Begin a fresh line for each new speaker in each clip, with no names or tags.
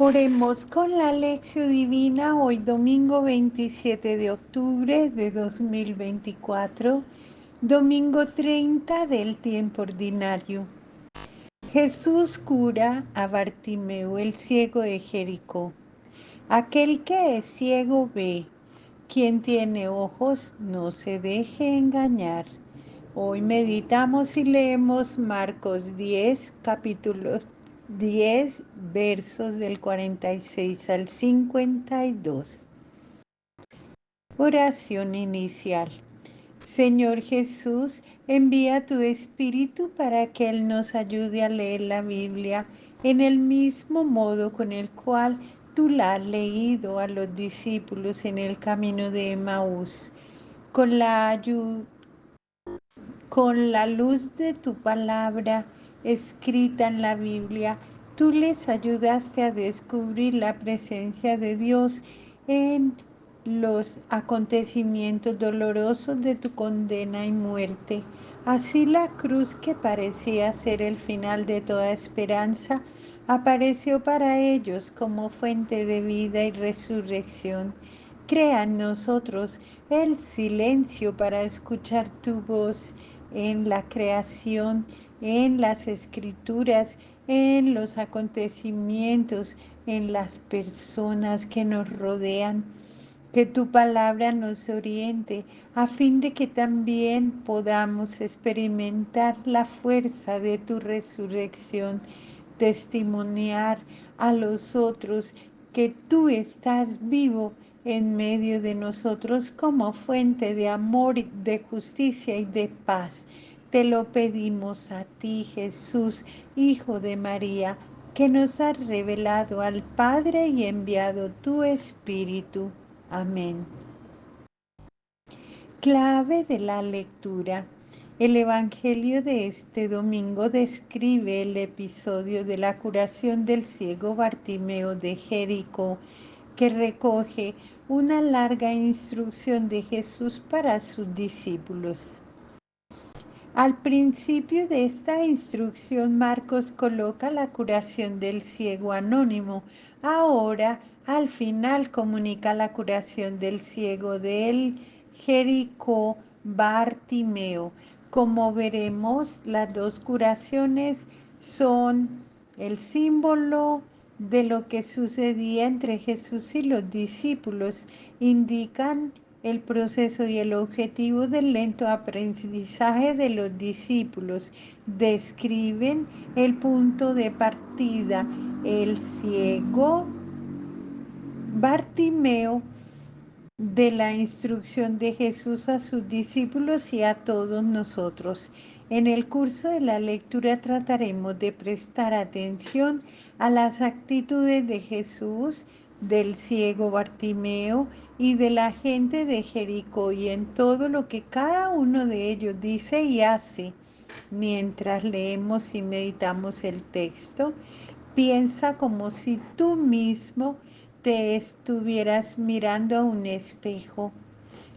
Oremos con la lección divina hoy domingo 27 de octubre de 2024, domingo 30 del tiempo ordinario. Jesús cura a Bartimeo, el ciego de Jericó. Aquel que es ciego ve, quien tiene ojos no se deje engañar. Hoy meditamos y leemos Marcos 10, capítulo 10, versos del 46 al 52. Oración inicial. Señor Jesús, envía tu Espíritu para que Él nos ayude a leer la Biblia en el mismo modo con el cual tú la has leído a los discípulos en el camino de Emaús. Con la luz de tu palabra escrita en la Biblia, tú les ayudaste a descubrir la presencia de Dios en los acontecimientos dolorosos de tu condena y muerte. Así la cruz, que parecía ser el final de toda esperanza, apareció para ellos como fuente de vida y resurrección. Crea en nosotros el silencio para escuchar tu voz en la creación, en las escrituras, en los acontecimientos, en las personas que nos rodean. Que tu palabra nos oriente a fin de que también podamos experimentar la fuerza de tu resurrección, testimoniar a los otros que tú estás vivo en medio de nosotros como fuente de amor, de justicia y de paz. Te lo pedimos a ti, Jesús, Hijo de María, que nos has revelado al Padre y enviado tu Espíritu. Amén. Clave de la lectura. El Evangelio de este domingo describe el episodio de la curación del ciego Bartimeo de Jericó, que recoge una larga instrucción de Jesús para sus discípulos. Al principio de esta instrucción, Marcos coloca la curación del ciego anónimo. Ahora, al final, comunica la curación del ciego del Jericó Bartimeo. Como veremos, las dos curaciones son el símbolo de lo que sucedía entre Jesús y los discípulos. Indican el proceso y el objetivo del lento aprendizaje de los discípulos. Describen el punto de partida, el ciego Bartimeo, de la instrucción de Jesús a sus discípulos y a todos nosotros. En el curso de la lectura trataremos de prestar atención a las actitudes de Jesús, del ciego Bartimeo y de la gente de Jericó, y en todo lo que cada uno de ellos dice y hace. Mientras leemos y meditamos el texto, piensa como si tú mismo te estuvieras mirando a un espejo.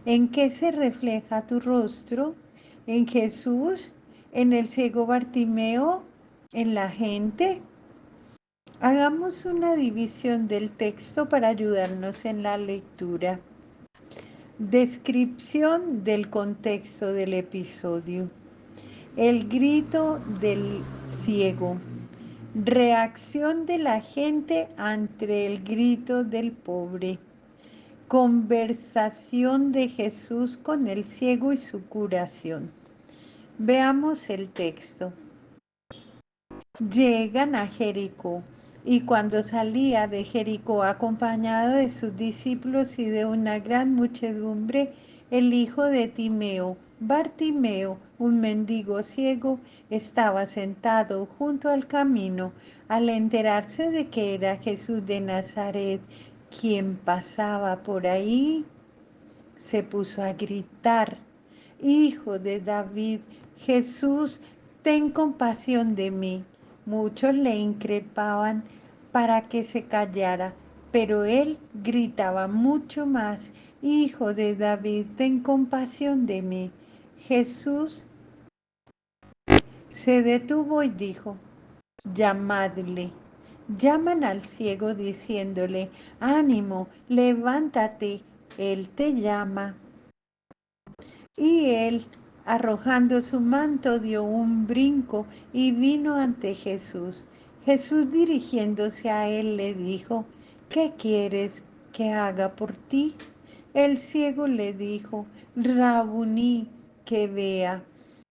¿En qué se refleja tu rostro? ¿En Jesús? ¿En el ciego Bartimeo? ¿En la gente? Hagamos una división del texto para ayudarnos en la lectura. Descripción del contexto del episodio. El grito del ciego. Reacción de la gente ante el grito del pobre. Conversación de Jesús con el ciego y su curación. Veamos el texto. Llegan a Jericó, y cuando salía de Jericó acompañado de sus discípulos y de una gran muchedumbre, el hijo de Timeo, Bartimeo, un mendigo ciego, estaba sentado junto al camino. Al enterarse de que era Jesús de Nazaret quien pasaba por ahí, se puso a gritar: Hijo de David, Jesús, ten compasión de mí. Muchos le increpaban para que se callara, pero él gritaba mucho más: Hijo de David, ten compasión de mí. Jesús se detuvo y dijo: llamadle. Llaman al ciego diciéndole, ánimo, levántate, él te llama. Y él, arrojando su manto, dio un brinco y vino ante Jesús. Jesús, dirigiéndose a él, le dijo, ¿qué quieres que haga por ti? El ciego le dijo, Rabuní, que vea.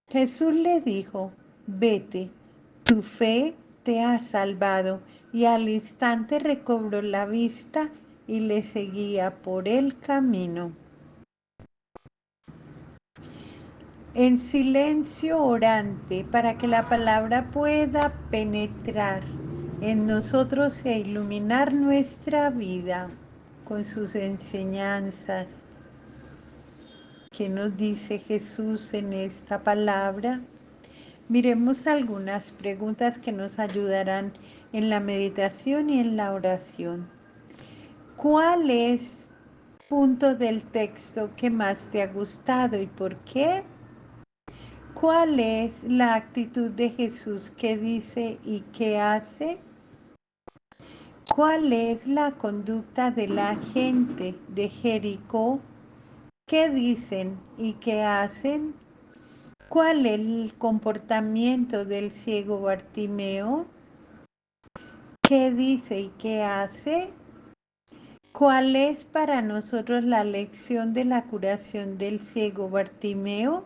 Jesús le dijo, vete, tu fe te ha salvado. Y al instante recobró la vista y le seguía por el camino. En silencio orante para que la palabra pueda penetrar en nosotros e iluminar nuestra vida con sus enseñanzas. ¿Qué nos dice Jesús en esta palabra? Miremos algunas preguntas que nos ayudarán en la meditación y en la oración. ¿Cuál es el punto del texto que más te ha gustado y por qué? ¿Cuál es la actitud de Jesús que dice y que hace? ¿Cuál es la conducta de la gente de Jericó? ¿Qué dicen y qué hacen? ¿Cuál es el comportamiento del ciego Bartimeo? ¿Qué dice y qué hace? ¿Cuál es para nosotros la lección de la curación del ciego Bartimeo?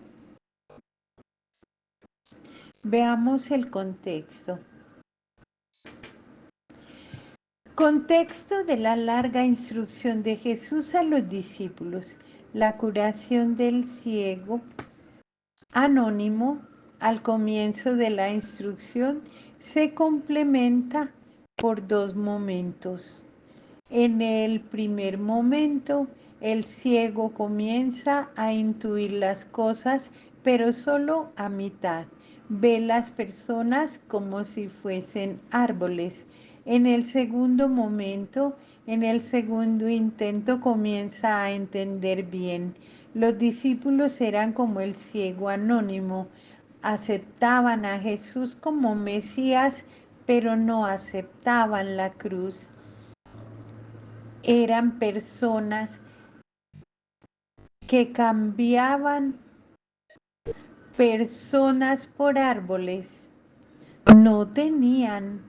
Veamos el contexto. Contexto de la larga instrucción de Jesús a los discípulos. La curación del ciego anónimo al comienzo de la instrucción se complementa por dos momentos. En el primer momento, el ciego comienza a intuir las cosas, pero solo a mitad. Ve las personas como si fuesen árboles. En el segundo momento, en el segundo intento, comienza a entender bien. Los discípulos eran como el ciego anónimo. Aceptaban a Jesús como Mesías, pero no aceptaban la cruz. Eran personas que cambiaban personas por árboles. No tenían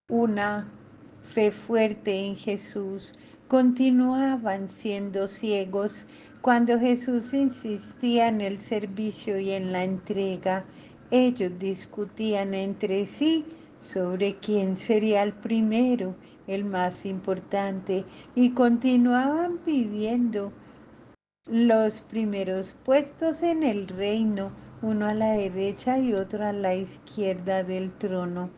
una fe fuerte en Jesús. Continuaban siendo ciegos cuando Jesús insistía en el servicio y en la entrega. Ellos discutían entre sí sobre quién sería el primero, el más importante, y continuaban pidiendo los primeros puestos en el reino, uno a la derecha y otro a la izquierda del trono,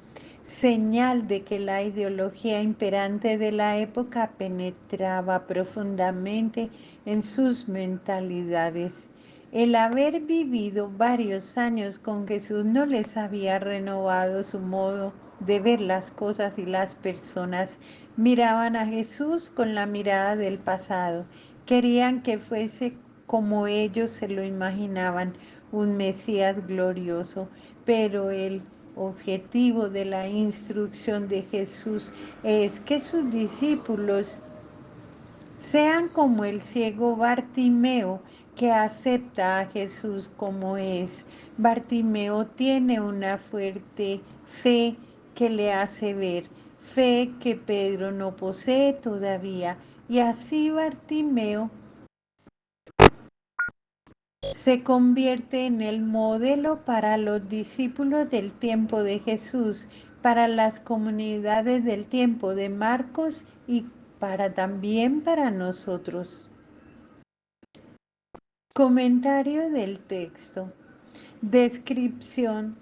señal de que la ideología imperante de la época penetraba profundamente en sus mentalidades. El haber vivido varios años con Jesús no les había renovado su modo de ver las cosas y las personas. Miraban a Jesús con la mirada del pasado. Querían que fuese como ellos se lo imaginaban, un Mesías glorioso, pero el objetivo de la instrucción de Jesús es que sus discípulos sean como el ciego Bartimeo, que acepta a Jesús como es. Bartimeo tiene una fuerte fe que le hace ver, fe que Pedro no posee todavía. Y así Bartimeo se convierte en el modelo para los discípulos del tiempo de Jesús, para las comunidades del tiempo de Marcos y también para nosotros. Comentario del texto. Descripción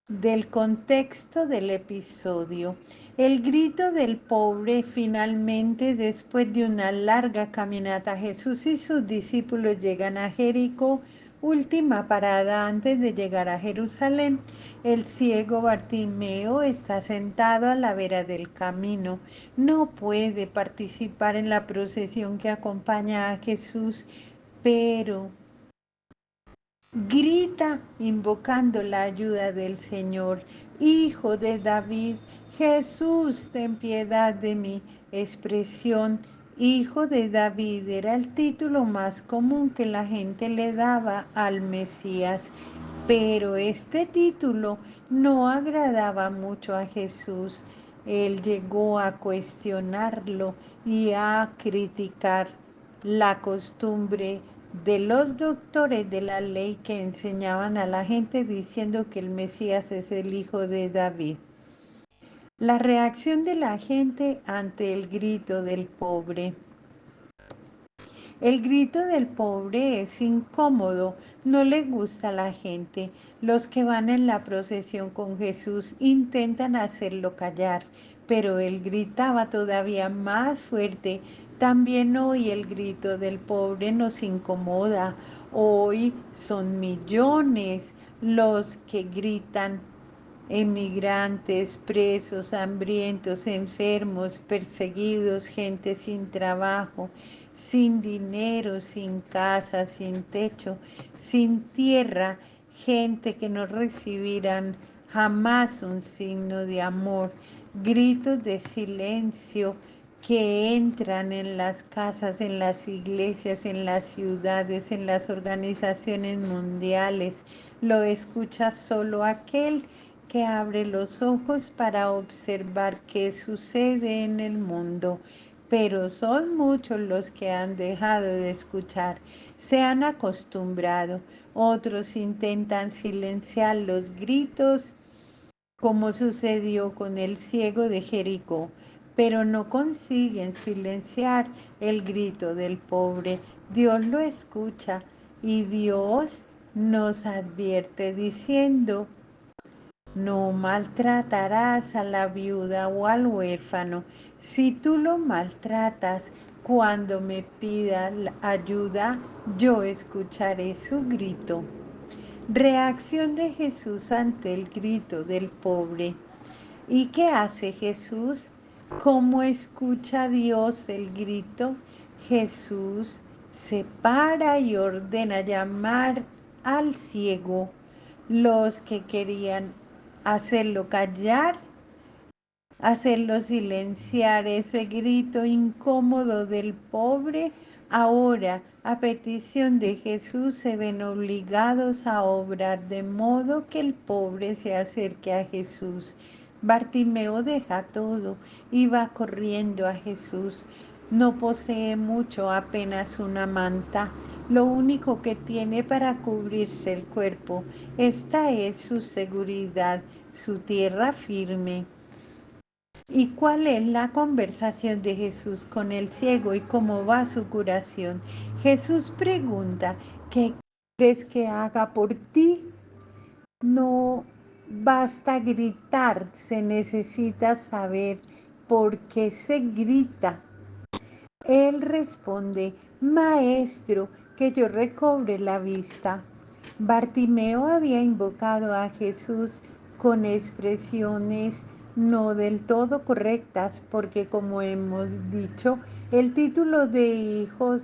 del contexto del episodio. El grito del pobre finalmente, después de una larga caminata, Jesús y sus discípulos llegan a Jericó, última parada antes de llegar a Jerusalén. El ciego Bartimeo está sentado a la vera del camino. No puede participar en la procesión que acompaña a Jesús, pero grita invocando la ayuda del Señor. Hijo de David, Jesús, ten piedad de mí. Expresión Hijo de David era el título más común que la gente le daba al Mesías, pero este título no agradaba mucho a Jesús. Él llegó a cuestionarlo y a criticar la costumbre de los doctores de la ley que enseñaban a la gente diciendo que el Mesías es el hijo de David. La reacción de la gente ante el grito del pobre. El grito del pobre es incómodo, no le gusta a la gente. Los que van en la procesión con Jesús intentan hacerlo callar, pero él gritaba todavía más fuerte. También hoy el grito del pobre nos incomoda. Hoy son millones los que gritan: emigrantes, presos, hambrientos, enfermos, perseguidos, gente sin trabajo, sin dinero, sin casa, sin techo, sin tierra, gente que no recibirán jamás un signo de amor, gritos de silencio que entran en las casas, en las iglesias, en las ciudades, en las organizaciones mundiales. Lo escucha solo aquel que abre los ojos para observar qué sucede en el mundo. Pero son muchos los que han dejado de escuchar, se han acostumbrado. Otros intentan silenciar los gritos, como sucedió con el ciego de Jericó, pero no consiguen silenciar el grito del pobre. Dios lo escucha y Dios nos advierte diciendo: no maltratarás a la viuda o al huérfano. Si tú lo maltratas, cuando me pida ayuda, yo escucharé su grito. Reacción de Jesús ante el grito del pobre. ¿Y qué hace Jesús? ¿Cómo escucha Dios el grito? Jesús se para y ordena llamar al ciego. Los que querían hacerlo callar, hacerlo silenciar ese grito incómodo del pobre, ahora a petición de Jesús se ven obligados a obrar de modo que el pobre se acerque a Jesús. Bartimeo deja todo y va corriendo a Jesús. No posee mucho, apenas una manta, lo único que tiene para cubrirse el cuerpo. Esta es su seguridad, su tierra firme. ¿Y cuál es la conversación de Jesús con el ciego y cómo va su curación? Jesús pregunta: ¿qué quieres que haga por ti? No basta gritar, se necesita saber por qué se grita. Él responde: Maestro, que yo recobre la vista. Bartimeo había invocado a Jesús con expresiones no del todo correctas, porque como hemos dicho, el título de hijo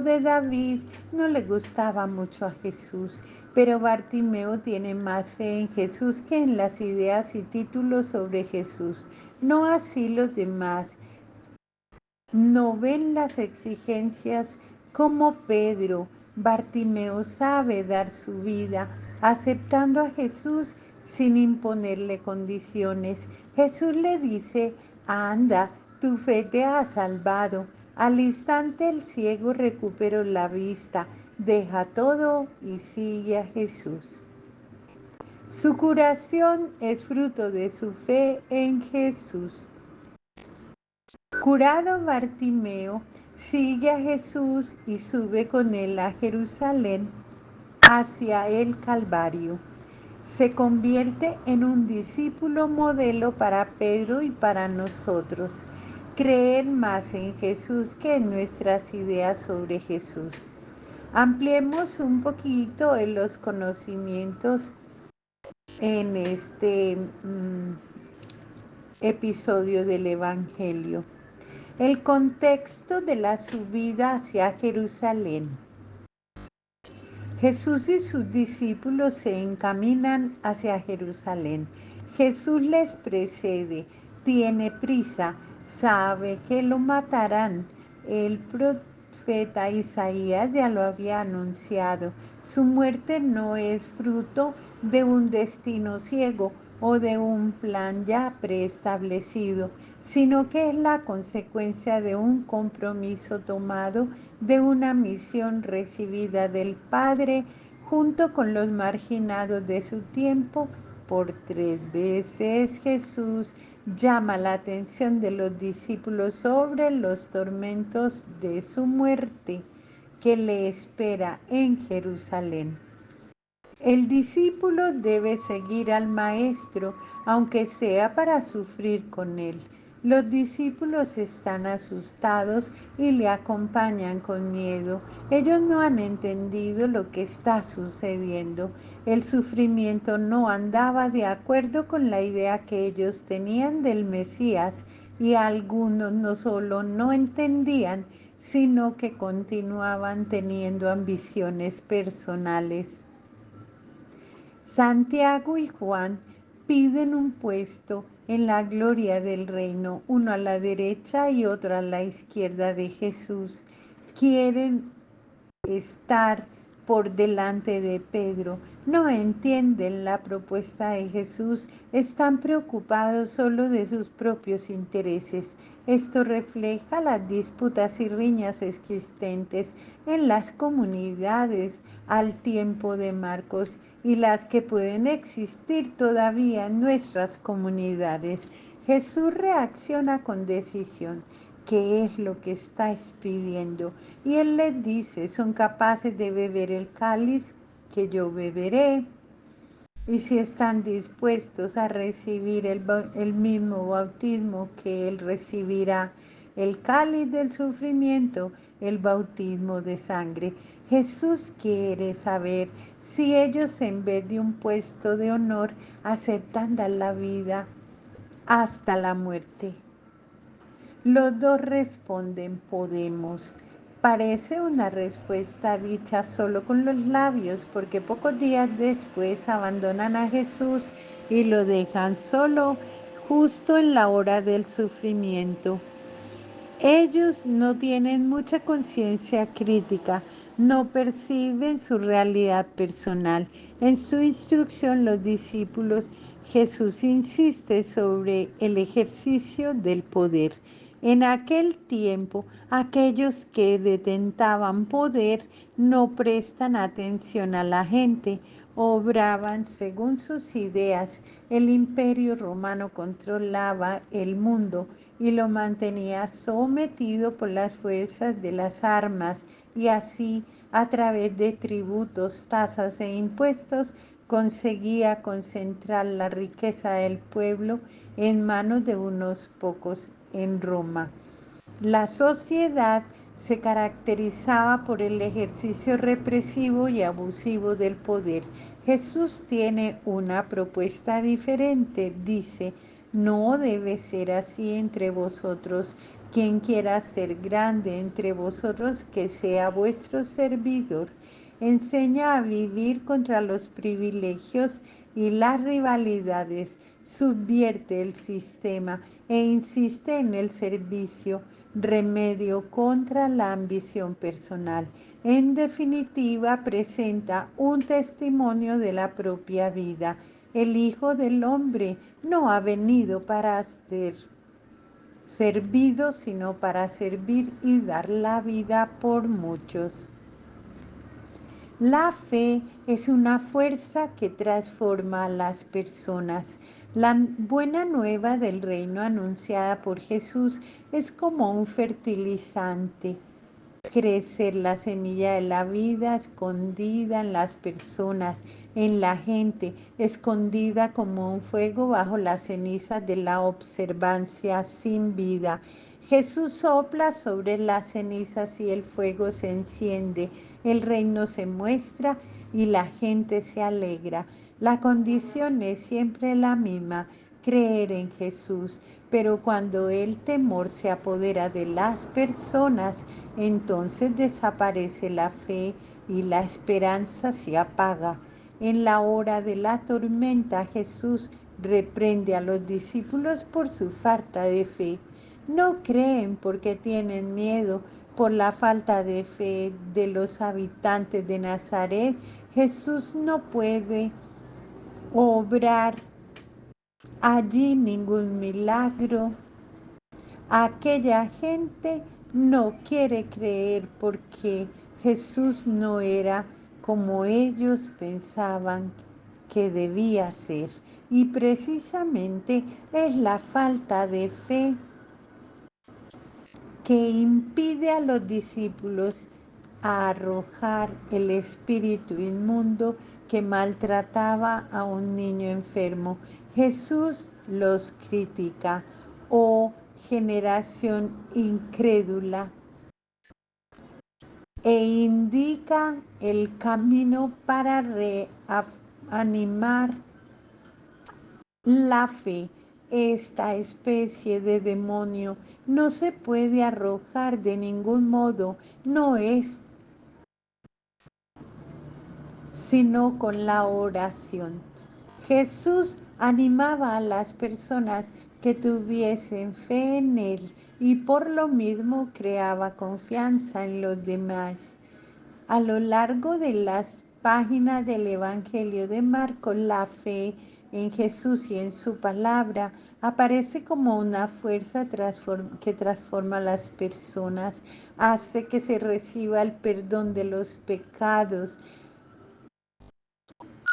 de David no le gustaba mucho a Jesús, pero Bartimeo tiene más fe en Jesús que en las ideas y títulos sobre Jesús. No así los demás. No ven las exigencias como Pedro. Bartimeo sabe dar su vida, aceptando a Jesús sin imponerle condiciones. Jesús le dice: anda, tu fe te ha salvado. Al instante el ciego recuperó la vista, deja todo y sigue a Jesús. Su curación es fruto de su fe en Jesús. Curado Bartimeo, sigue a Jesús y sube con él a Jerusalén, hacia el Calvario. Se convierte en un discípulo modelo para Pedro y para nosotros. Creer más en Jesús que en nuestras ideas sobre Jesús. Ampliemos un poquito en los conocimientos en este episodio del Evangelio. El contexto de la subida hacia Jerusalén. Jesús y sus discípulos se encaminan hacia Jerusalén. Jesús les precede, tiene prisa, sabe que lo matarán. El profeta Isaías ya lo había anunciado. Su muerte no es fruto de un destino ciego o de un plan ya preestablecido, sino que es la consecuencia de un compromiso tomado, de una misión recibida del Padre junto con los marginados de su tiempo. Por 3 veces Jesús llama la atención de los discípulos sobre los tormentos de su muerte que le espera en Jerusalén. El discípulo debe seguir al Maestro, aunque sea para sufrir con él. Los discípulos están asustados y le acompañan con miedo. Ellos no han entendido lo que está sucediendo. El sufrimiento no andaba de acuerdo con la idea que ellos tenían del Mesías, y algunos no solo no entendían, sino que continuaban teniendo ambiciones personales. Santiago y Juan piden un puesto en la gloria del reino, uno a la derecha y otro a la izquierda de Jesús. Quieren estar por delante de Pedro. No entienden la propuesta de Jesús, están preocupados solo de sus propios intereses. Esto refleja las disputas y riñas existentes en las comunidades al tiempo de Marcos y las que pueden existir todavía en nuestras comunidades. Jesús reacciona con decisión. ¿Qué es lo que estáis pidiendo? Y él les dice, son capaces de beber el cáliz que yo beberé. Y si están dispuestos a recibir el mismo bautismo que él recibirá, el cáliz del sufrimiento, el bautismo de sangre. Jesús quiere saber si ellos en vez de un puesto de honor aceptan dar la vida hasta la muerte. Los dos responden, podemos. Parece una respuesta dicha solo con los labios, porque pocos días después abandonan a Jesús y lo dejan solo justo en la hora del sufrimiento. Ellos no tienen mucha conciencia crítica, no perciben su realidad personal. En su instrucción, los discípulos, Jesús insiste sobre el ejercicio del poder. En aquel tiempo, aquellos que detentaban poder no prestan atención a la gente, obraban según sus ideas. El imperio romano controlaba el mundo y lo mantenía sometido por las fuerzas de las armas, y así, a través de tributos, tasas e impuestos, conseguía concentrar la riqueza del pueblo en manos de unos pocos en Roma. La sociedad se caracterizaba por el ejercicio represivo y abusivo del poder. Jesús tiene una propuesta diferente. Dice, no debe ser así entre vosotros. Quien quiera ser grande entre vosotros, que sea vuestro servidor. Enseña a vivir contra los privilegios y las rivalidades. Subvierte el sistema e insiste en el servicio, remedio contra la ambición personal. En definitiva, presenta un testimonio de la propia vida. El Hijo del Hombre no ha venido para ser servido, sino para servir y dar la vida por muchos. La fe es una fuerza que transforma a las personas. La buena nueva del reino anunciada por Jesús es como un fertilizante. Crecer la semilla de la vida escondida en las personas, en la gente, escondida como un fuego bajo las cenizas de la observancia sin vida. Jesús sopla sobre las cenizas y el fuego se enciende, el reino se muestra y la gente se alegra. La condición es siempre la misma, creer en Jesús, pero cuando el temor se apodera de las personas, entonces desaparece la fe y la esperanza se apaga. En la hora de la tormenta, Jesús reprende a los discípulos por su falta de fe. No creen porque tienen miedo por la falta de fe de los habitantes de Nazaret. Jesús no puede obrar allí ningún milagro. Aquella gente no quiere creer porque Jesús no era como ellos pensaban que debía ser. Y precisamente es la falta de fe que impide a los discípulos arrojar el espíritu inmundo que maltrataba a un niño enfermo. Jesús los critica: oh generación incrédula, e indica el camino para reanimar la fe. Esta especie de demonio no se puede arrojar de ningún modo, no es sino con la oración. Jesús animaba a las personas que tuviesen fe en Él y por lo mismo creaba confianza en los demás. A lo largo de las páginas del Evangelio de Marcos, la fe en Jesús y en su palabra aparece como una fuerza que transforma a las personas, hace que se reciba el perdón de los pecados,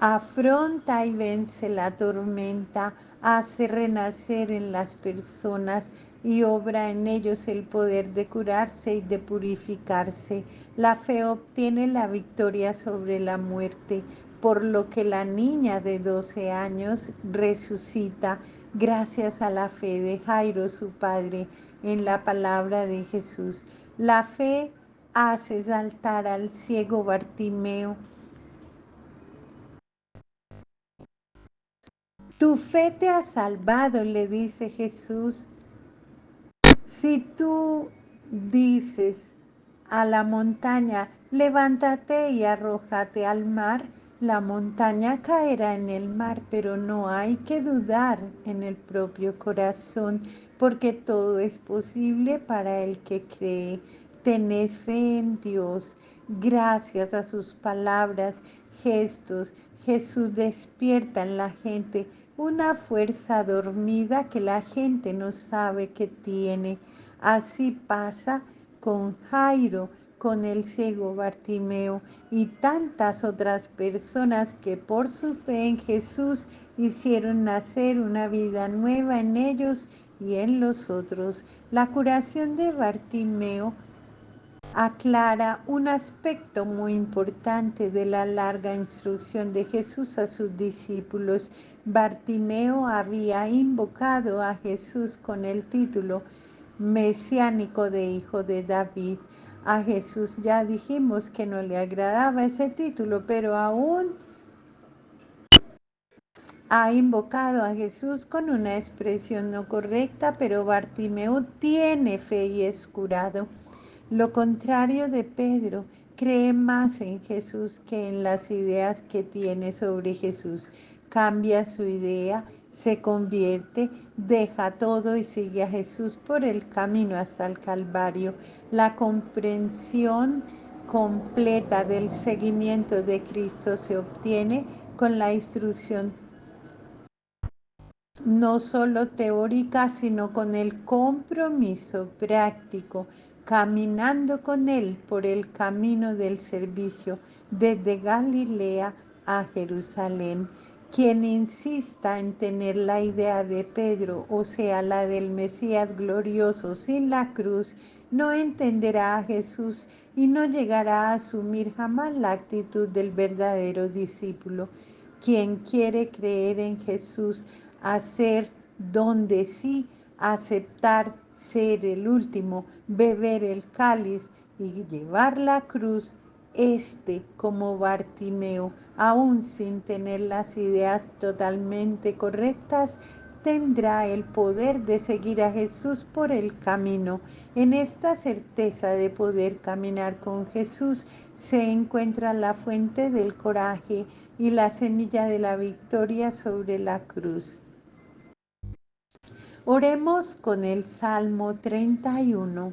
afronta y vence la tormenta, hace renacer en las personas y obra en ellos el poder de curarse y de purificarse. La fe obtiene la victoria sobre la muerte, por lo que la niña de 12 años resucita gracias a la fe de Jairo, su padre, en la palabra de Jesús. La fe hace saltar al ciego Bartimeo. Tu fe te ha salvado, le dice Jesús. Si tú dices a la montaña, levántate y arrójate al mar, la montaña caerá en el mar, pero no hay que dudar en el propio corazón, porque todo es posible para el que cree. Tened fe en Dios. Gracias a sus palabras, gestos, Jesús despierta en la gente una fuerza dormida que la gente no sabe que tiene. Así pasa con Jairo, con el ciego Bartimeo y tantas otras personas que por su fe en Jesús hicieron nacer una vida nueva en ellos y en los otros. La curación de Bartimeo aclara un aspecto muy importante de la larga instrucción de Jesús a sus discípulos. Bartimeo había invocado a Jesús con el título mesiánico de hijo de David. A Jesús ya dijimos que no le agradaba ese título, pero aún ha invocado a Jesús con una expresión no correcta, pero Bartimeo tiene fe y es curado. Lo contrario de Pedro, cree más en Jesús que en las ideas que tiene sobre Jesús. Cambia su idea, se convierte, deja todo y sigue a Jesús por el camino hasta el Calvario. La comprensión completa del seguimiento de Cristo se obtiene con la instrucción no solo teórica, sino con el compromiso práctico, caminando con Él por el camino del servicio desde Galilea a Jerusalén. Quien insista en tener la idea de Pedro, o sea, la del Mesías glorioso sin la cruz, no entenderá a Jesús y no llegará a asumir jamás la actitud del verdadero discípulo. Quien quiere creer en Jesús, hacer donde sí, aceptar ser el último, beber el cáliz y llevar la cruz, como Bartimeo, aún sin tener las ideas totalmente correctas, tendrá el poder de seguir a Jesús por el camino. En esta certeza de poder caminar con Jesús se encuentra la fuente del coraje y la semilla de la victoria sobre la cruz. Oremos con el Salmo 31.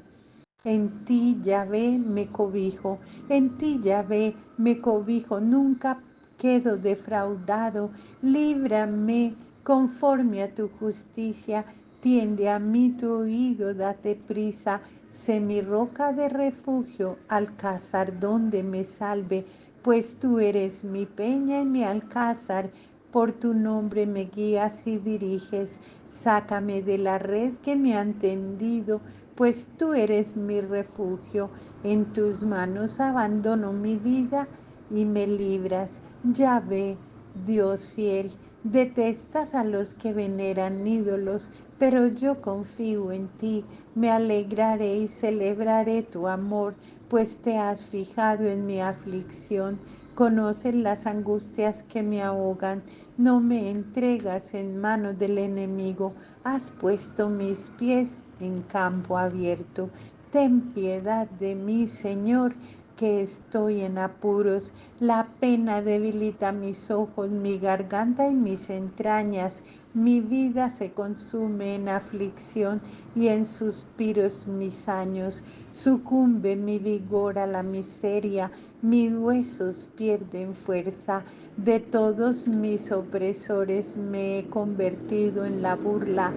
En ti, Yahvé, me cobijo, en ti, Yahvé, me cobijo, nunca quedo defraudado. Líbrame conforme a tu justicia, tiende a mí tu oído, date prisa. Sé mi roca de refugio, alcázar donde me salve, pues tú eres mi peña y mi alcázar. Por tu nombre me guías y diriges. Sácame de la red que me han tendido, pues tú eres mi refugio. En tus manos abandono mi vida y me libras. Yahvé, Dios fiel, detestas a los que veneran ídolos, pero yo confío en ti. Me alegraré y celebraré tu amor, pues te has fijado en mi aflicción. Conoces las angustias que me ahogan. No me entregas en manos del enemigo. Has puesto mis pies en campo abierto. Ten piedad de mí, Señor, que estoy en apuros. La pena debilita mis ojos, mi garganta y mis entrañas. Mi vida se consume en aflicción y en suspiros mis años. Sucumbe mi vigor a la miseria, mis huesos pierden fuerza. De todos mis opresores me he convertido en la burla.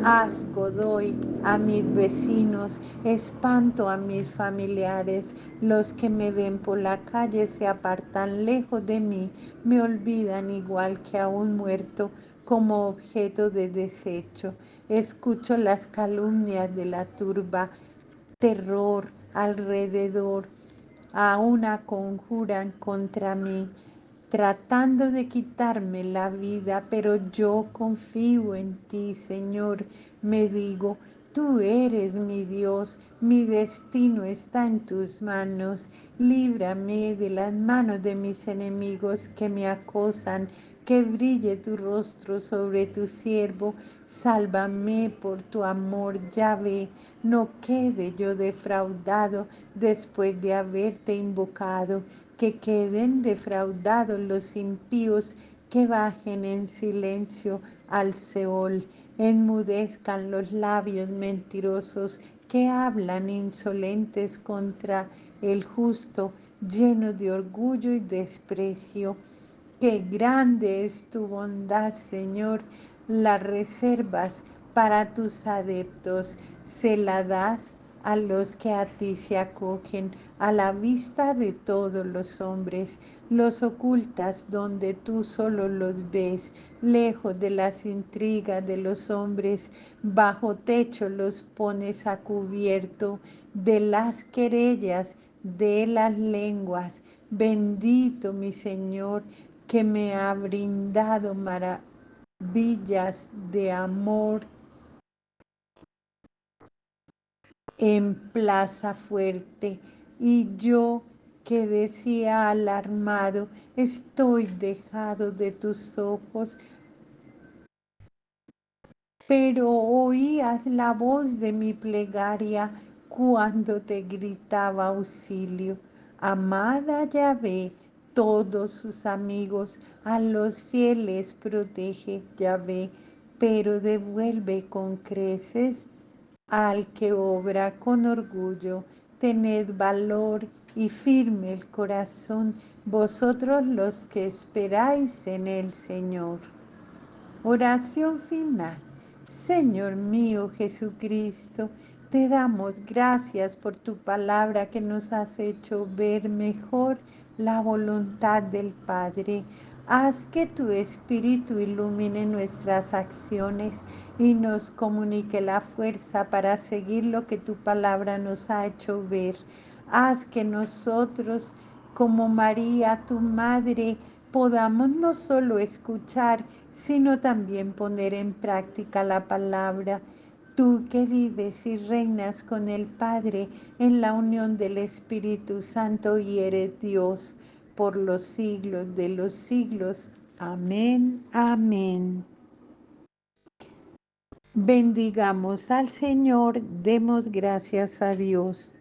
Asco doy a mis vecinos, espanto a mis familiares. Los que me ven por la calle se apartan lejos de mí, me olvidan igual que a un muerto, como objeto de desecho. Escucho las calumnias de la turba, terror alrededor, a una conjuran contra mí, tratando de quitarme la vida, pero yo confío en ti, Señor. Me digo, tú eres mi Dios, mi destino está en tus manos. Líbrame de las manos de mis enemigos que me acosan. Que brille tu rostro sobre tu siervo. Sálvame por tu amor, Yahvé. No quede yo defraudado después de haberte invocado. Que queden defraudados los impíos, que bajen en silencio al Seol. Enmudezcan los labios mentirosos que hablan insolentes contra el justo, llenos de orgullo y desprecio. Qué grande es tu bondad, Señor, las reservas para tus adeptos, se la das a los que a ti se acogen, a la vista de todos los hombres, los ocultas donde tú solo los ves, lejos de las intrigas de los hombres, bajo techo los pones a cubierto de las querellas de las lenguas. Bendito mi Señor, que me ha brindado maravillas de amor en Plaza Fuerte. Y yo, que decía alarmado, estoy dejado de tus ojos, pero oías la voz de mi plegaria cuando te gritaba auxilio. Amada Yahvé, todos sus amigos, a los fieles protege Yahvé, pero devuelve con creces al que obra con orgullo. Tened valor y firme el corazón, vosotros los que esperáis en el Señor. Oración final. Señor mío Jesucristo, te damos gracias por tu palabra que nos has hecho ver mejor la voluntad del Padre. Haz que tu Espíritu ilumine nuestras acciones y nos comunique la fuerza para seguir lo que tu palabra nos ha hecho ver. Haz que nosotros, como María, tu madre, podamos no solo escuchar, sino también poner en práctica la palabra. Tú que vives y reinas con el Padre en la unión del Espíritu Santo y eres Dios por los siglos de los siglos. Amén, amén. Bendigamos al Señor, demos gracias a Dios.